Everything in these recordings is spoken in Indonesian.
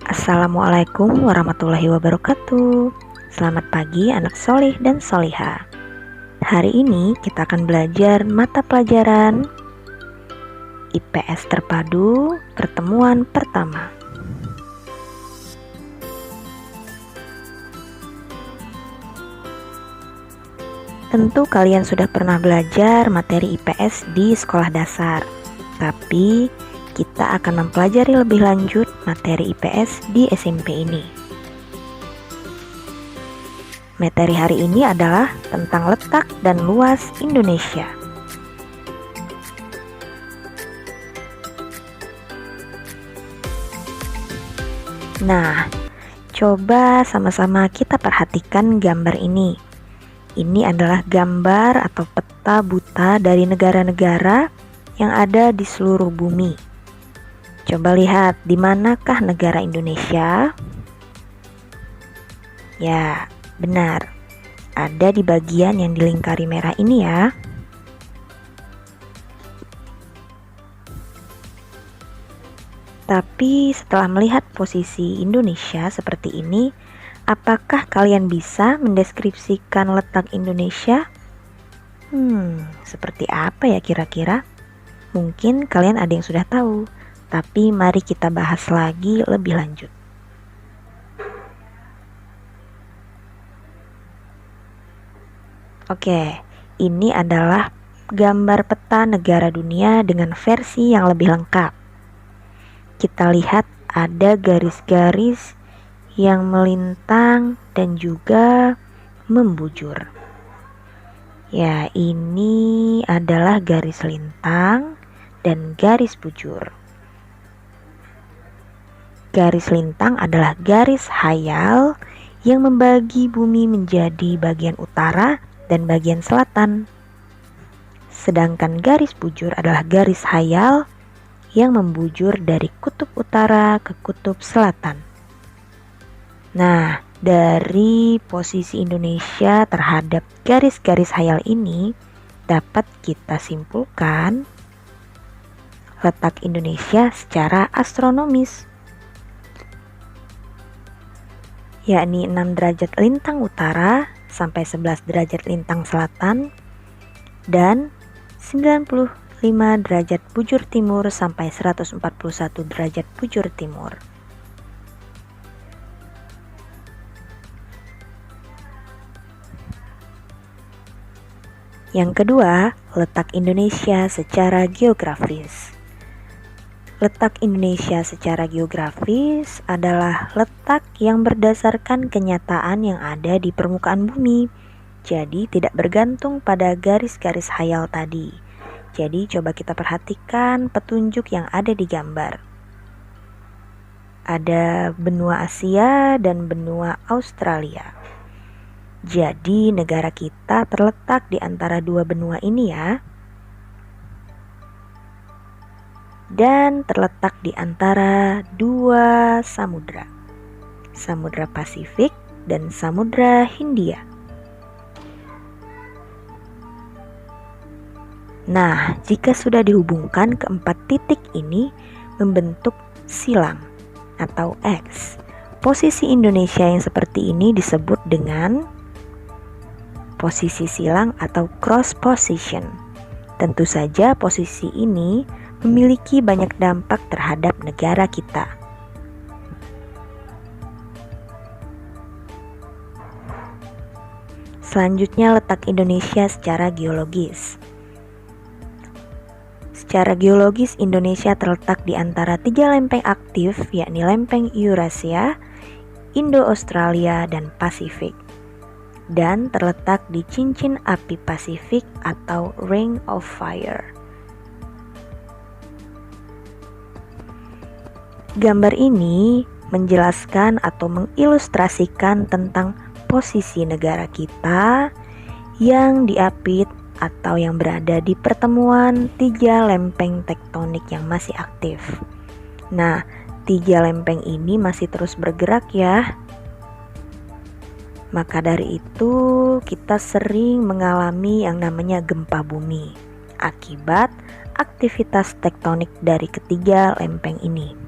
Assalamualaikum warahmatullahi wabarakatuh. Selamat pagi anak solih dan soliha. Hari ini kita akan belajar mata pelajaran IPS terpadu pertemuan pertama. Tentu kalian sudah pernah belajar materi IPS di sekolah dasar, tapi kita akan mempelajari lebih lanjut materi IPS di SMP ini. Materi hari ini adalah tentang letak dan luas Indonesia. Nah, coba sama-sama kita perhatikan gambar ini. Ini adalah gambar atau peta buta dari negara-negara yang ada di seluruh bumi. Coba lihat, di manakah negara Indonesia? Ya, benar. Ada di bagian yang dilingkari merah ini ya. Tapi setelah melihat posisi Indonesia seperti ini, apakah kalian bisa mendeskripsikan letak Indonesia? Seperti apa ya kira-kira? Mungkin kalian ada yang sudah tahu. Tapi mari kita bahas lagi lebih lanjut. Oke, ini adalah gambar peta negara dunia dengan versi yang lebih lengkap. Kita lihat ada garis-garis yang melintang dan juga membujur. Ya, ini adalah garis lintang dan garis bujur. Garis lintang adalah garis hayal yang membagi bumi menjadi bagian utara dan bagian selatan. Sedangkan garis bujur adalah garis hayal yang membujur dari kutub utara ke kutub selatan. Nah, dari posisi Indonesia terhadap garis-garis hayal ini dapat kita simpulkan letak Indonesia secara astronomis, yakni 6 derajat lintang utara sampai 11 derajat lintang selatan dan 95 derajat bujur timur sampai 141 derajat bujur timur. Yang kedua, letak Indonesia secara geografis. Letak Indonesia secara geografis adalah letak yang berdasarkan kenyataan yang ada di permukaan bumi. Jadi tidak bergantung pada garis-garis hayal tadi. Jadi coba kita perhatikan petunjuk yang ada di gambar. Ada benua Asia dan benua Australia. Jadi negara kita terletak di antara dua benua ini ya. Dan terletak di antara dua samudra, Samudra Pasifik dan Samudra Hindia. Nah, jika sudah dihubungkan keempat titik ini membentuk silang atau X. Posisi Indonesia yang seperti ini disebut dengan posisi silang atau cross position. Tentu saja posisi ini memiliki banyak dampak terhadap negara kita. Selanjutnya, letak Indonesia secara geologis. Secara geologis, Indonesia terletak di antara 3 lempeng aktif, yakni lempeng Eurasia, Indo-Australia, dan Pasifik. Dan terletak di cincin api Pasifik atau Ring of Fire. Gambar ini menjelaskan atau mengilustrasikan tentang posisi negara kita yang diapit atau yang berada di pertemuan 3 lempeng tektonik yang masih aktif. Nah, 3 lempeng ini masih terus bergerak ya. Maka dari itu kita sering mengalami yang namanya gempa bumi akibat aktivitas tektonik dari ketiga lempeng ini.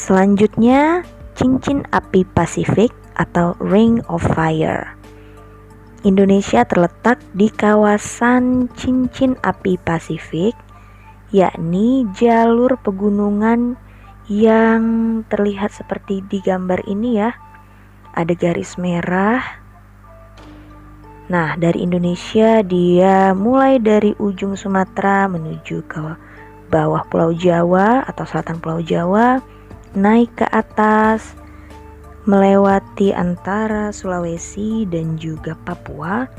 Selanjutnya, cincin api Pasifik atau Ring of Fire. Indonesia terletak di kawasan cincin api Pasifik, yakni jalur pegunungan yang terlihat seperti di gambar ini ya. Ada garis merah. Nah, dari Indonesia dia mulai dari ujung Sumatera menuju ke bawah Pulau Jawa atau selatan Pulau Jawa, naik ke atas melewati antara Sulawesi dan juga Papua,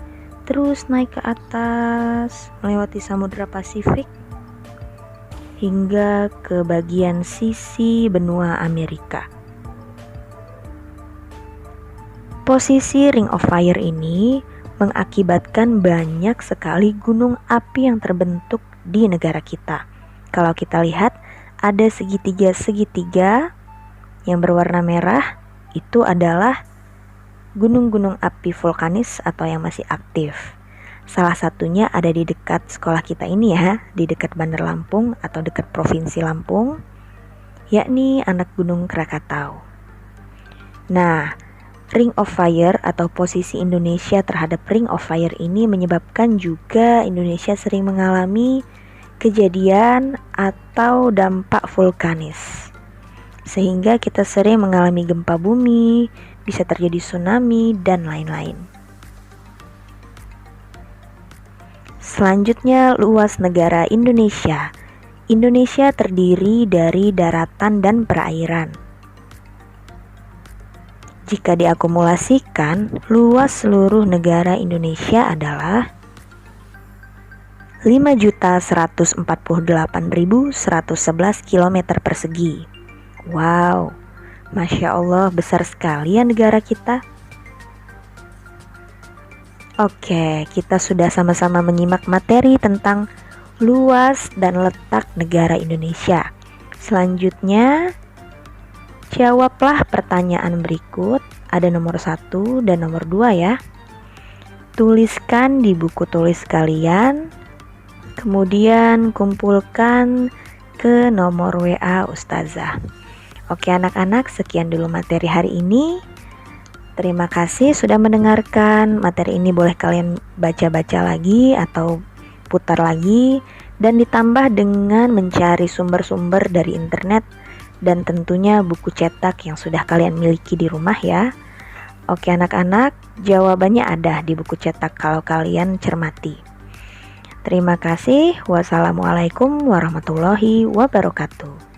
terus naik ke atas melewati Samudra Pasifik hingga ke bagian sisi benua Amerika. Posisi Ring of Fire ini mengakibatkan banyak sekali gunung api yang terbentuk di negara kita. Kalau kita lihat ada segitiga-segitiga yang berwarna merah, itu adalah gunung-gunung api vulkanis atau yang masih aktif. Salah satunya ada di dekat sekolah kita ini ya, di dekat Bandar Lampung atau dekat Provinsi Lampung, yakni anak Gunung Krakatau. Nah, Ring of Fire atau posisi Indonesia terhadap Ring of Fire ini menyebabkan juga Indonesia sering mengalami kejadian atau dampak vulkanis. Sehingga kita sering mengalami gempa bumi, bisa terjadi tsunami, dan lain-lain. Selanjutnya, luas negara Indonesia. Indonesia terdiri dari daratan dan perairan. Jika diakumulasikan, luas seluruh negara Indonesia adalah 5.148.111 km persegi. Wow, Masya Allah, besar sekali ya negara kita. Oke, kita sudah sama-sama menyimak materi tentang luas dan letak negara Indonesia. Selanjutnya, jawablah pertanyaan berikut. Ada nomor 1 dan nomor 2 ya. Tuliskan di buku tulis kalian, kemudian kumpulkan ke nomor WA Ustazah. Oke anak-anak, sekian dulu materi hari ini. Terima kasih sudah mendengarkan. Materi ini boleh kalian baca-baca lagi atau putar lagi, dan ditambah dengan mencari sumber-sumber dari internet dan tentunya buku cetak yang sudah kalian miliki di rumah ya. Oke anak-anak, jawabannya ada di buku cetak kalau kalian cermati. Terima kasih. Wassalamualaikum warahmatullahi wabarakatuh.